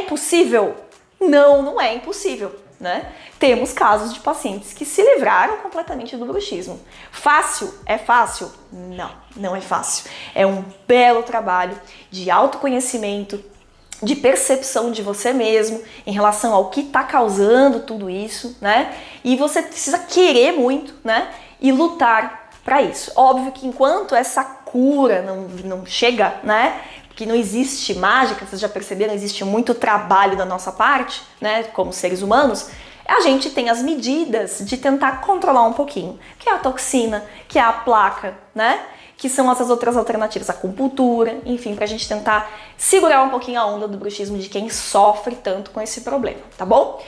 impossível? Não, não é impossível, né? Temos casos de pacientes que se livraram completamente do bruxismo. Fácil? É fácil? Não, não é fácil. É um belo trabalho de autoconhecimento, de percepção de você mesmo em relação ao que está causando tudo isso, né? E você precisa querer muito, né? E lutar para isso. Óbvio que enquanto essa cura não chega, né? Que não existe mágica, vocês já perceberam, existe muito trabalho da nossa parte, né? Como seres humanos, a gente tem as medidas de tentar controlar um pouquinho, que é a toxina, que é a placa, né? Que são essas outras alternativas, a acupuntura, enfim, pra gente tentar segurar um pouquinho a onda do bruxismo de quem sofre tanto com esse problema, tá bom?